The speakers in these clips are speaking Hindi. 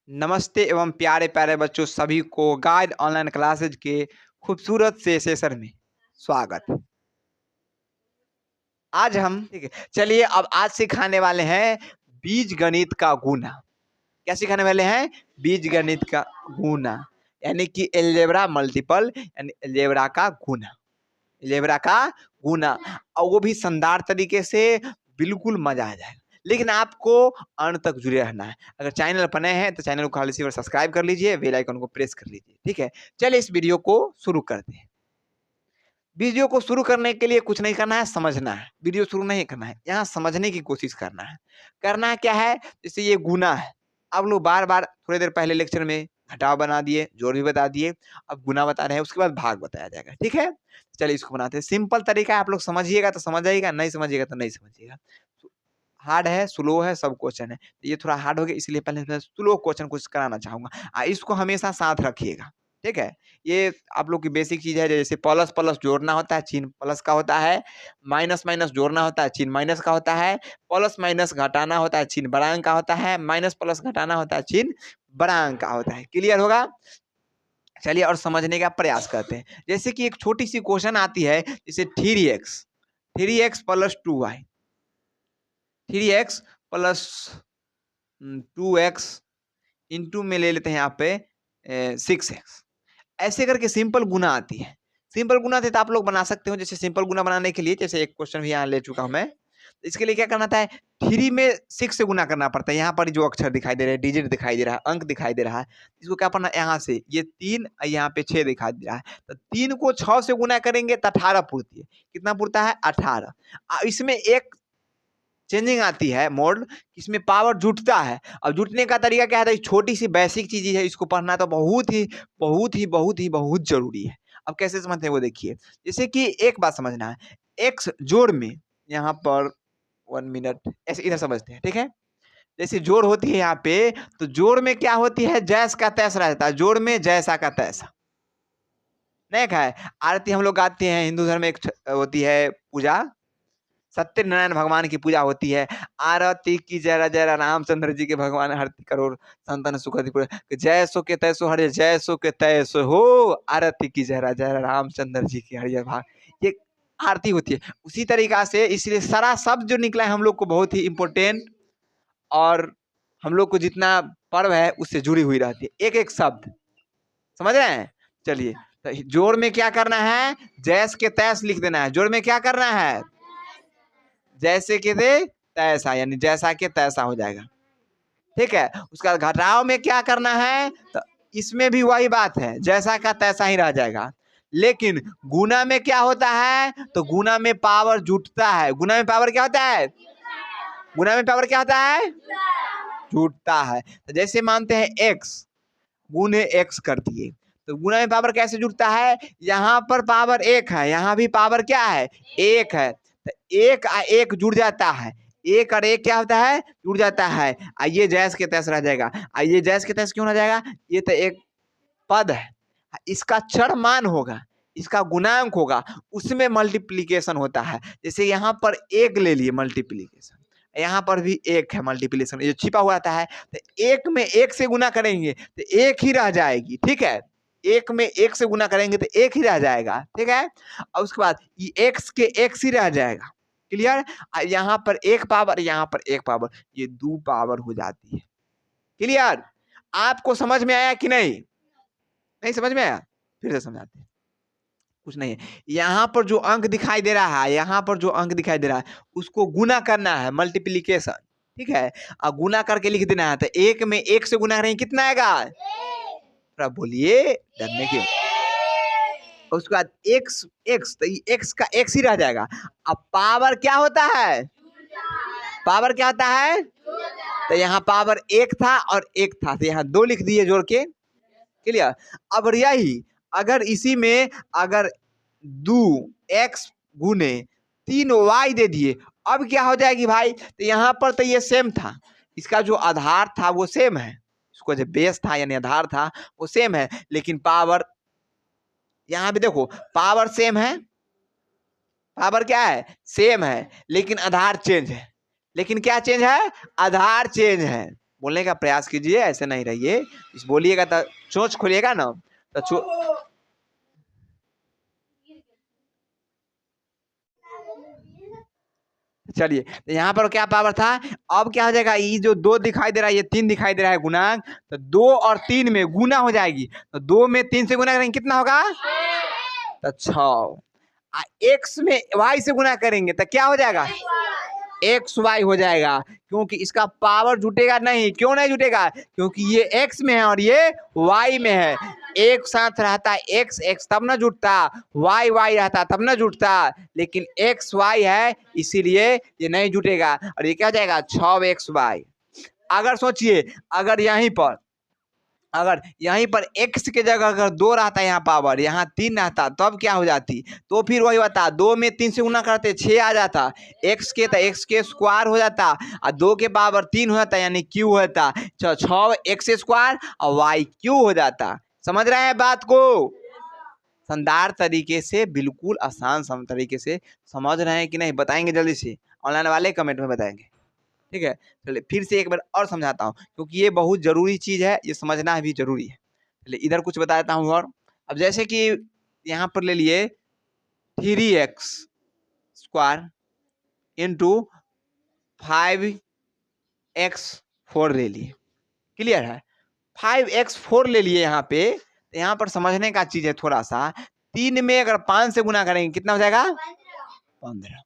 नमस्ते एवं प्यारे प्यारे बच्चों सभी को गाइड ऑनलाइन क्लासेज के खूबसूरत से सेशन में स्वागत। आज हम ठीक है, चलिए अब आज सिखाने वाले हैं बीज गणित का गुना। क्या सिखाने वाले हैं? बीज गणित का गुना, यानी कि एलजेब्रा मल्टीपल, यानी एलजेब्रा का गुना, एलजेब्रा का गुना, और वो भी शानदार तरीके से। बिल्कुल मजा आ जाएगा, लेकिन आपको अंत तक जुड़े रहना है। अगर चैनल पर नए हैं तो चैनल को खाली से सब्सक्राइब कर लीजिए, बेल आइकन को प्रेस कर लीजिए। ठीक है, चलिए इस वीडियो को शुरू करते हैं। वीडियो को शुरू करने के लिए कुछ नहीं करना है, समझना है। वीडियो शुरू नहीं करना है, यहाँ समझने की कोशिश करना है। करना क्या है, जैसे ये गुना है, आप लोग बार बार थोड़ी देर पहले लेक्चर में घटाव बना दिए, जोड़ भी बता दिए, अब गुना बता रहे हैं, उसके बाद भाग बताया जाएगा। ठीक है, चलिए इसको बनाते हैं। सिंपल तरीका है, आप लोग समझिएगा तो समझ आइएगा, नहीं समझिएगा तो नहीं समझिएगा। हार्ड है, स्लो है, सब क्वेश्चन है। ये थोड़ा हार्ड हो गया, इसलिए पहले मैं स्लो क्वेश्चन कुछ कराना चाहूंगा। इसको हमेशा साथ रखिएगा। ठीक है, ये आप लोग की बेसिक चीज है। जैसे प्लस प्लस जोड़ना होता है, चिन्ह प्लस का होता है। माइनस माइनस जोड़ना होता है, चिन्ह माइनस का होता है। प्लस माइनस घटाना होता है, चिन्ह बड़ा अंक का होता है। माइनस प्लस घटाना होता है, चिन्ह बड़ा अंक का होता है। क्लियर होगा? चलिए और समझने का प्रयास करते हैं। जैसे कि एक छोटी सी क्वेश्चन आती है, जैसे 3x plus 2y, 3x plus 2x into में ले लेते हैं यहाँ पे 6x। ऐसे करके सिंपल गुना आती है। सिंपल गुना आती है तो आप लोग बना सकते हो। जैसे सिंपल गुना बनाने के लिए, जैसे एक क्वेश्चन भी यहाँ ले चुका हूं मैं। इसके लिए क्या करना था है, 3 में 6 से गुना करना पड़ता है। यहाँ पर जो अक्षर दिखाई दे रहे हैं, डिजिट दिखाई दे रहा है, अंक दिखाई दे रहा है, इसको क्या करना है, यहाँ से ये 3, यहाँ पे 6 दिखाई दे रहा है, तो 3 को 6 से गुना करेंगे तो 18 पूर्ती है। कितना पूर्ता है? 18। इसमें एक चेंजिंग आती है मोड, इसमें पावर जुटता है। अब जुटने का तरीका क्या है? छोटी सी बेसिक चीज है, इसको पढ़ना तो बहुत जरूरी है। अब कैसे समझते हैं वो देखिए। जैसे कि एक बात समझना है, एक्स जोड़ में, यहाँ पर 1 मिनट ऐसे इधर समझते हैं। ठीक है, जैसे जोड़ होती है यहाँ पे, तो जोड़ में क्या होती है, जैस का तैसा रहता है। जोड़ में जैसा का तैसा नहीं है। आरती हम लोग गाते हैं, हिंदू धर्म में एक होती है पूजा, सत्यनारायण भगवान की पूजा होती है। आरती की जय जय रामचंद्र जी के भगवान हरती करोड़ संतन सुख जय सो के तैसो हरे, जय सो के तैसो हो। आरती की जय रामचंद्र जी की हरियर भाग, ये आरती होती है। उसी तरीका से इसलिए सारा शब्द जो निकला है हम लोग को बहुत ही इम्पोर्टेंट, और हम लोग को जितना पर्व है उससे जुड़ी हुई रहती है, एक एक शब्द। समझ रहे हैं? चलिए, तो जोड़ में क्या करना है, जैस के तैस लिख देना है। जोड़ में क्या करना है, जैसे के दे तैसा, यानी जैसा के तैसा हो जाएगा। ठीक है, उसका घटाव में क्या करना है, तो इसमें भी वही बात है, जैसा का तैसा ही रह जाएगा। लेकिन गुना में क्या होता है, तो गुना में पावर जुटता है। गुना में पावर क्या होता है, गुना में पावर क्या होता है, जुटता है। तो जैसे मानते हैं x गुने x कर दिए, तो गुना में पावर कैसे जुटता है, यहाँ पर पावर 1 है, यहाँ भी पावर क्या है, 1 है, तो 1 और 1 जुड़ जाता है। 1 और 1 क्या होता है, जुड़ जाता है। ये जैस के तैस रह जाएगा। ये जैस के तैस क्यों रह जाएगा, ये तो एक पद है, इसका चर मान होगा, इसका गुणांक होगा, उसमें मल्टीप्लीकेशन होता है। जैसे यहाँ पर 1 ले लिए मल्टीप्लीकेशन, यहाँ पर भी 1 है मल्टीप्लीकेशन, ये छिपा हुआ आता है। तो 1 में 1 से गुना करेंगे तो 1 ही रह जाएगी। ठीक है, 1 में 1 से गुना करेंगे तो 1 ही रह जाएगा। ठीक है, और उसके बाद ये x के x ही रह जाएगा। क्लियर? यहाँ पर 1 पावर, यहाँ पर 1 पावर, ये 2 पावर हो जाती है। क्लियर? आपको समझ में आया कि नहीं? नहीं समझ में आया? फिर से समझाते हैं। कुछ नहीं है, यहाँ पर जो अंक दिखाई दे रहा है, यहाँ पर जो अंक दिखाई दे रहा है, उसको गुना करना है, मल्टीप्लीकेशन। ठीक है, और गुना करके लिख देना है। तो 1 में 1 से गुना करेंगे कितना आएगा, बोलिए, डरने के। उसके बाद x x, तो x का x ही रह जाएगा। अब पावर क्या होता है, पावर क्या होता है, तो यहाँ पावर 1 था और 1 था, तो यहाँ 2 लिख दिए जोड़ के। क्लियर? अब यही अगर इसी में अगर 2x गुने 3y दे दिए, अब क्या हो जाएगी भाई, तो यहाँ पर तो ये सेम था, इसका जो आधार था वो सेम है, इसको जो बेस था यानी आधार था वो सेम है, लेकिन पावर यहाँ भी देखो पावर सेम है, पावर क्या है, सेम है, लेकिन आधार चेंज है। लेकिन क्या चेंज है, आधार चेंज है। बोलने का प्रयास कीजिए, ऐसे नहीं रहिए। इस बोलिएगा तो चोंच खोलिएगा ना तो चलिए, तो यहाँ पर क्या पावर था, अब क्या हो जाएगा, ये जो 2 दिखाई दे रहा है, ये 3 दिखाई दे रहा है गुणांक, तो 2 और 3 में गुना हो जाएगी, तो 2 में 3 से गुना करेंगे कितना होगा, तो 6। x में y से गुना करेंगे तो क्या हो जाएगा, एक्स वाई हो जाएगा, क्योंकि इसका पावर जुटेगा नहीं। क्यों नहीं जुटेगा, क्योंकि ये x में है और ये y में है। एक साथ रहता x x तब ना जुटता, y y रहता तब ना जुटता, लेकिन x y है इसीलिए ये नहीं जुटेगा, और ये क्या हो जाएगा 6xy। अगर सोचिए, अगर यहीं पर x के जगह अगर 2 रहता यहाँ पावर, यहाँ 3 रहता, तब क्या हो जाती, तो फिर वही होता, 2 में 3 से गुना करते 6 आ जाता, x के तो x के स्क्वायर हो जाता, और 2 के पावर 3 हो जाता, यानी q होता 6x स्क्वायर और y q हो जाता। समझ रहे हैं बात को, शानदार तरीके से, बिल्कुल आसान तरीके से समझ रहे हैं कि नहीं, बताएंगे जल्दी से, ऑनलाइन वाले कमेंट में बताएंगे, ठीक है। चलिए फिर से एक बार और समझाता हूँ, क्योंकि ये बहुत जरूरी चीज है, ये समझना भी जरूरी है। चलिए इधर कुछ बता देता हूँ और, अब जैसे कि यहाँ पर ले लिए 3x स्क्वायर इंटू 5x4 ले लिए, क्लियर है। 5x4 ले लिए यहाँ पे, तो यहाँ पर समझने का चीज है थोड़ा सा, 3 में अगर 5 से गुना करेंगे कितना हो जाएगा 15,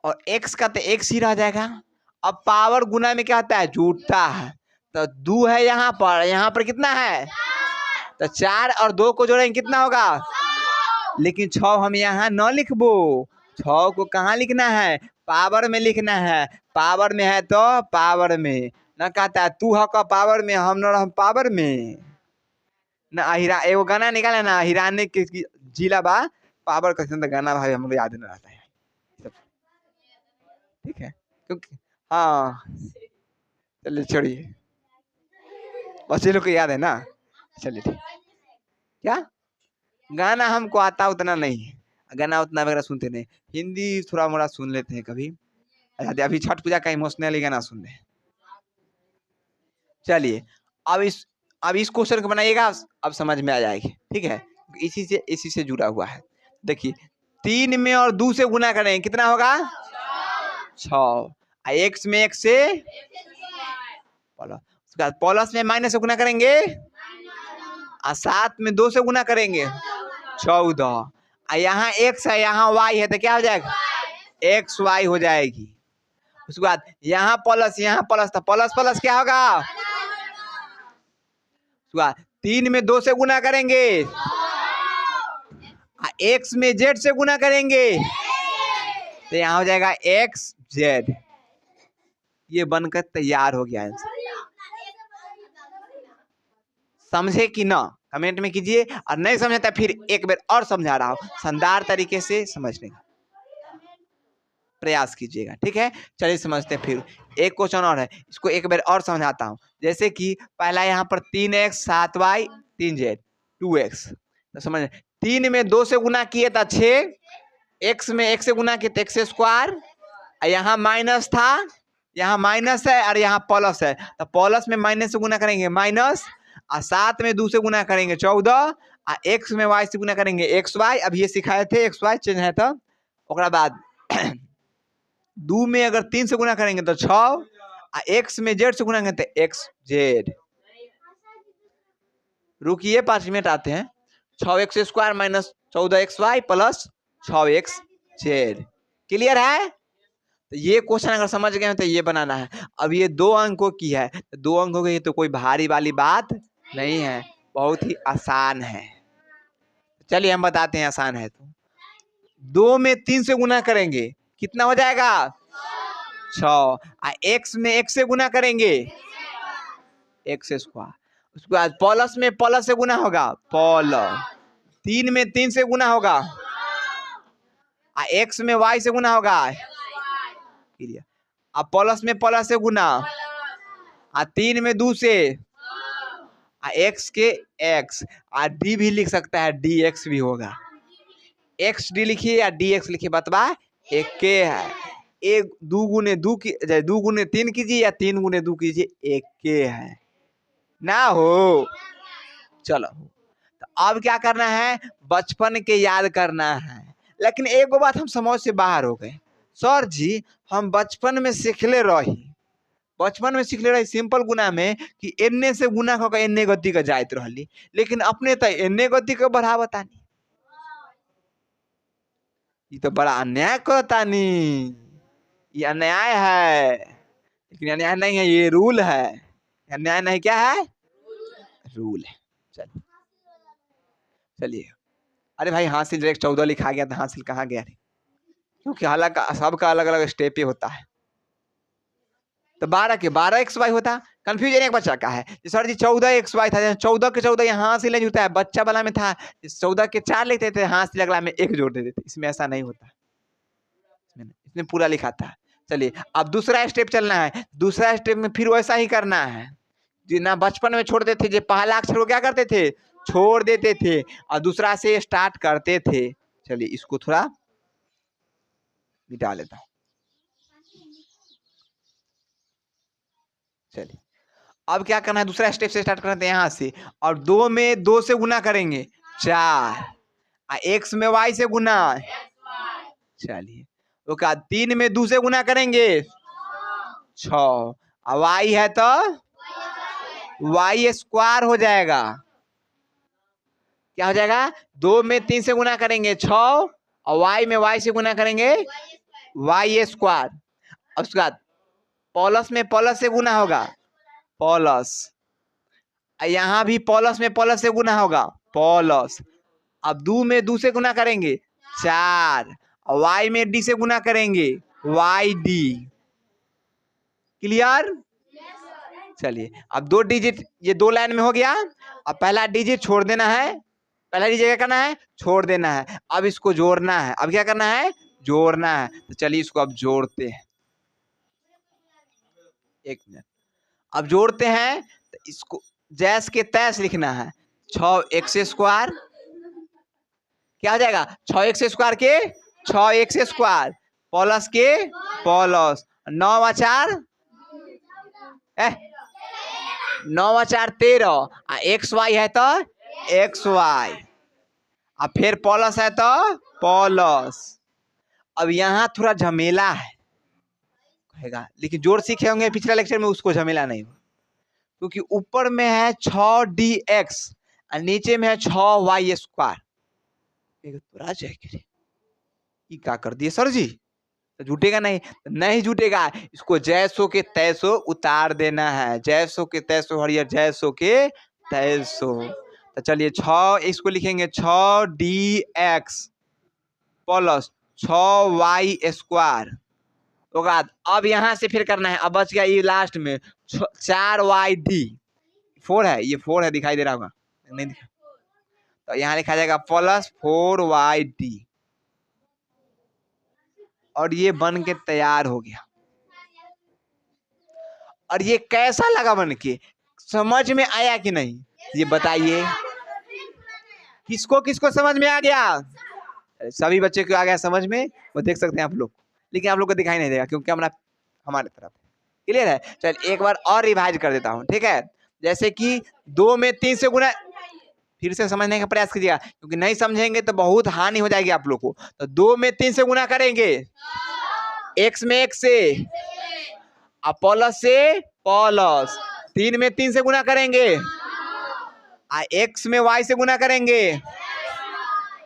और x का तो x ही रह जाएगा। अब पावर गुना में क्या होता है, जुटता है, तो 2 है यहाँ पर कितना है, तो 4 और 2 को जोड़ेंगे कितना होगा, लेकिन 6 हम यहाँ न लिखबो, 6 को कहाँ लिखना है, पावर में लिखना है। पावर में है तो पावर में, न कहता है तू है का पावर में, हम न पावर में ना। एगो गाना निकाले ना, हिराने के जिला बा पावर का गाना, भाई हम लोग याद नहीं रहता है, ठीक है, क्योंकि हाँ चलिए छोड़िए, बच्चे लोग को याद है ना। चलिए ठीक, क्या गाना हमको आता उतना नहीं, गाना उतना वगैरह सुनते नहीं, हिंदी थोड़ा मोड़ा सुन लेते हैं कभी, अभी छठ पूजा का इमोशनली गाना सुन रहे हैं। चलिए अब इस क्वेश्चन को बनाइएगा, अब समझ में आ जाएगी, ठीक है, इसी से जुड़ा हुआ है। देखिए 3 में और 2 से गुना करेंगे कितना होगा 6, x में x से प्लस, उसके बाद प्लस में माइनस से गुना करेंगे, और 7 में 2 से गुना करेंगे 14, यहाँ x है यहाँ y है, तो क्या हो जाएगा एक्स वाई हो जाएगी। उसके बाद यहाँ प्लस तो प्लस प्लस क्या होगा, उसके बाद 3 में 2 से गुना करेंगे, x में z से गुना करेंगे, तो यहाँ हो जाएगा एक्स जेड। ये बनकर तैयार हो गया आंसर। समझे कि ना, कमेंट में कीजिए, और नहीं समझे तो फिर एक बार और समझा रहा हूँ, शानदार तरीके से समझने का प्रयास कीजिएगा, ठीक है। चलिए समझते हैं, फिर एक क्वेश्चन और है, इसको एक बार और समझाता हूँ। जैसे कि पहला यहाँ पर 3x 7y 3z 2x, तो समझ 3 में 2 से गुना किए था 6, x में 1 से गुना किए तो x स्क्वायर, यहाँ माइनस था, यहाँ माइनस है और यहाँ प्लस है, तो प्लस में माइनस से गुना करेंगे माइनस, और 7 में 2 से गुना करेंगे 14, और x में y से गुना करेंगे एक्स वाई। अब ये सिखाए थे एक्स वाई चेंज है, तो ओकरा बाद 2 में अगर 3 से गुना करेंगे तो 6, x में z से गुना करेंगे तो एक्स जेड। रुकिए 5 मिनट आते हैं, 6x square minus 14xy plus 6xz, clear है। तो ये क्वेश्चन अगर समझ गए तो ये बनाना है। अब ये 2 अंकों की है, तो 2 अंकों की तो कोई भारी वाली बात नहीं है, बहुत ही आसान है। चलिए हम बताते हैं, आसान है तो 2 में 3 से गुना करेंगे कितना हो जाएगा 6, x में 1 से गुना करेंगे एक्स स्क्वायर, उसके बाद प्लस में प्लस से गुना होगा प्लस, 3 में 3 से गुना होगा, x में y से गुना होगा, अब प्लस में प्लस से गुना, 3 में 2 से, x के x, d भी लिख सकता है, dx भी होगा, x d लिखिए या dx लिखिए, बतवा एक के है। एक 2 गुने 2 की 2 गुने 3 कीजिए या 3 गुने 2 कीजिए, एक के है ना हो। चलो तो अब क्या करना है, बचपन के याद करना है। लेकिन एक बात हम समझ से बाहर हो गए, सर जी हम बचपन में सीखले रही, बचपन में सीखले रही सिंपल गुना में कि एन्ने से गुना होकर एन्ने गति का जाइत रहली, लेकिन अपने तो एन्ने गति के बढ़ावतानी, ये तो बड़ा अन्याय करतानी, ये अन्याय है। लेकिन अन्याय नहीं है, ये रूल है। अन्याय नहीं, क्या है, रूल है। चलिए चलिए, अरे भाई हासिल डायरेक्ट 14 लिखा गया था, हासिल कहाँ गया रे, क्योंकि हालांकि सबका अलग अलग स्टेप पे होता है। तो 12 के 12 एक्स वाई होता, कंफ्यूजन एक बच्चा का है सर जी 14 एक्स वाई था, 14 के 14 यहाँ से ले जुड़ता है, बच्चा वाला में था 14 के 4 लिखते थे, हाथ से अगला में 1 जोड़ देते थे, इसमें ऐसा नहीं होता, इसमें पूरा लिखा था। चलिए अब दूसरा स्टेप चलना है, दूसरा स्टेप में फिर वैसा ही करना है, जितना बचपन में छोड़ते थे, जो पहला अक्षर को क्या करते थे, छोड़ देते थे, और दूसरा से स्टार्ट करते थे। चलिए इसको थोड़ा मिटा लेता हूं। चलिए अब क्या करना है, दूसरा स्टेप से स्टार्ट करते हैं यहाँ से, और 2 में 2 से गुना करेंगे 4, x में y से गुना, चलिए उसके बाद 3 में 2 से गुना करेंगे 6, y है तो y स्क्वायर हो जाएगा, क्या हो जाएगा, 2 में 3 से गुना करेंगे 6, और y में y से गुना करेंगे y स्क्वायर, उसके बाद प्लस में प्लस से गुना होगा प्लस, यहाँ भी प्लस में प्लस से गुना होगा प्लस, अब 2 में 2 से गुना करेंगे 4, और y में d से गुना करेंगे yd, क्लियर। चलिए अब 2 डिजिट ये 2 लाइन में हो गया, अब पहला डिजिट छोड़ देना है, पहला डिजिट क्या करना है, छोड़ देना है, अब इसको जोड़ना है, अब क्या करना है, जोड़ना है। तो चलिए इसको अब जोड़ते हैं, एक मिनट, अब जोड़ते हैं, तो इसको जैस के तैस लिखना है, 6x स्क्वायर, क्या हो जाएगा 6x स्क्वायर के 6x स्क्वायर प्लस के प्लस 9 4 9 4 13, एक्स वाई है तो एक्स वाई, अब फिर प्लस है तो प्लस। अब यहाँ थोड़ा झमेला है कहेगा, लेकिन जोड़ सीखे होंगे पिछले लेक्चर में, उसको झमेला नहीं हो, क्योंकि ऊपर में है 6dx और नीचे में है 6y स्क्वायर, ये क्या कर दिए सर जी, तो झूठेगा नहीं, नहीं झूठेगा, इसको जैसो के तैसो उतार देना है, जैसो के तैसो हरियर, जैसो के तैसो। तो चलिए 6 इसको लिखेंगे 6dx प्लस 6y स्क्वायर, अब यहाँ से फिर करना है, अब बच गया ये लास्ट में 4yd, 4 है, ये 4 है, दिखाई दे रहा होगा नहीं दिखा, तो यहाँ लिखा जाएगा प्लस 4yd, और ये बन के तैयार हो गया। और ये कैसा लगा बन के, समझ में आया कि नहीं, ये बताइए, किसको किसको समझ में आ गया, सभी बच्चे को आ गया समझ में, वो देख सकते हैं आप लोग, लेकिन आप लोग को दिखाई नहीं देगा क्योंकि कैमरा हमारे तरफ, क्लियर है। चल एक बार और रिवाइज कर देता हूँ, ठीक है, जैसे कि 2 में 3 से गुना, फिर से समझने का प्रयास कीजिएगा, क्योंकि नहीं समझेंगे तो बहुत हानि हो जाएगी आप लोग को। तो 2 में 3 से गुना करेंगे, x में 1 से, प्लस से प्लस, 3 में 3 से गुना करेंगे, x में y से गुना करेंगे,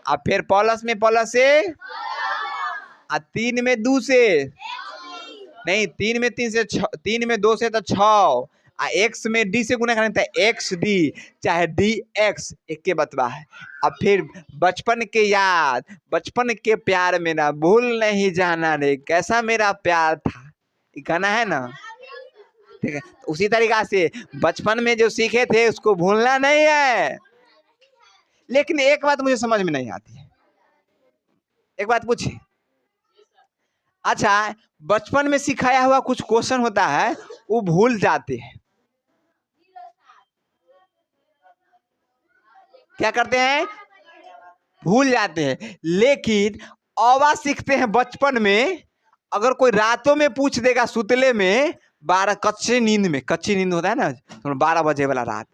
अब फिर प्लस में प्लस से, 3 में 2 से, नहीं 3 में 3 से 3 में 2 से तो 6, x में d से गुना करेंगे तो xd, चाहे dx एक के बतवा है। अब फिर बचपन के याद, बचपन के प्यार में ना भूल नहीं जाना रे, कैसा मेरा प्यार था, ये गाना है ना, ठीक है। तो उसी तरीका से बचपन में जो सीखे थे उसको भूलना नहीं है। लेकिन एक बात मुझे समझ में नहीं आती है, एक बात पूछिए, अच्छा बचपन में सिखाया हुआ कुछ क्वेश्चन होता है वो भूल जाते हैं, क्या करते हैं, भूल जाते हैं, लेकिन अवा सीखते हैं बचपन में, अगर कोई रातों में पूछ देगा सुतले में 12 कच्ची नींद होता है ना, तो 12 बजे वाला रात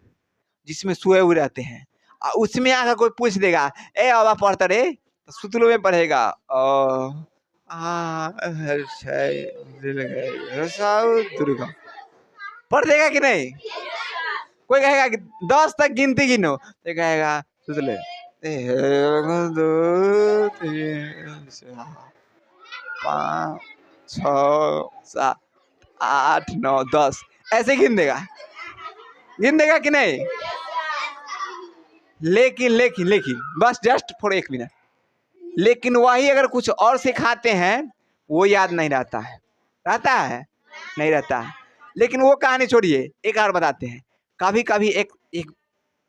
जिसमें सोए हुए रहते हैं, उसमें आकर कोई पूछ देगा ए बाबा पढ़ता रे, तो सुतलो में पढ़ेगा दुर्गा, पढ़ देगा कि नहीं? कोई कहेगा कि 10 तक गिनती गिनो, तो कहेगा सुतले 1 2 3 4 5 6 7 8 9 10 ऐसे गिन देगा कि नहीं? लेकिन बस जस्ट फॉर 1 मिनट, लेकिन वही अगर कुछ और सिखाते हैं वो याद नहीं रहता है, नहीं रहता है। लेकिन वो कहानी छोड़िए, एक और बताते हैं। कभी कभी एक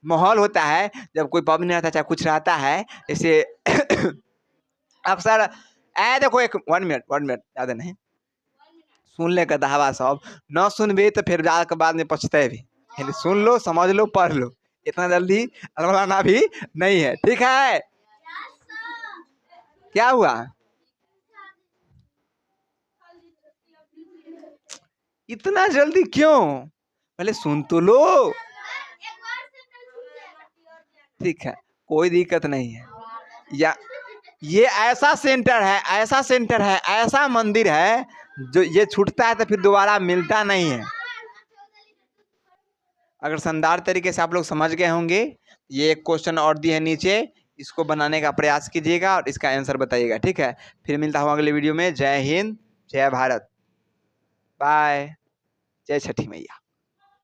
माहौल होता है जब कोई पब नहीं रहता, चाहे कुछ रहता है, जैसे अक्सर देखो 1 मिनट ज़्यादा नहीं, सुन ले का दावा सब न सुनबे तो फिर जाकर बाद में पछतेबे, सुन लो, समझ लो, पढ़ लो, इतना जल्दी अलवलाना भी नहीं है, ठीक है? क्या हुआ? इतना जल्दी क्यों? पहले सुन तो लो। ठीक है, कोई दिक्कत नहीं है। या ये ऐसा सेंटर है, ऐसा मंदिर है जो ये छूटता है तो फिर दोबारा मिलता नहीं है। अगर शानदार तरीके से आप लोग समझ गए होंगे, ये एक क्वेश्चन और दिए है नीचे, इसको बनाने का प्रयास कीजिएगा और इसका आंसर बताइएगा, ठीक है? फिर मिलता हूँ अगले वीडियो में। जय हिंद, जय भारत, बाय, जय छठी मैया।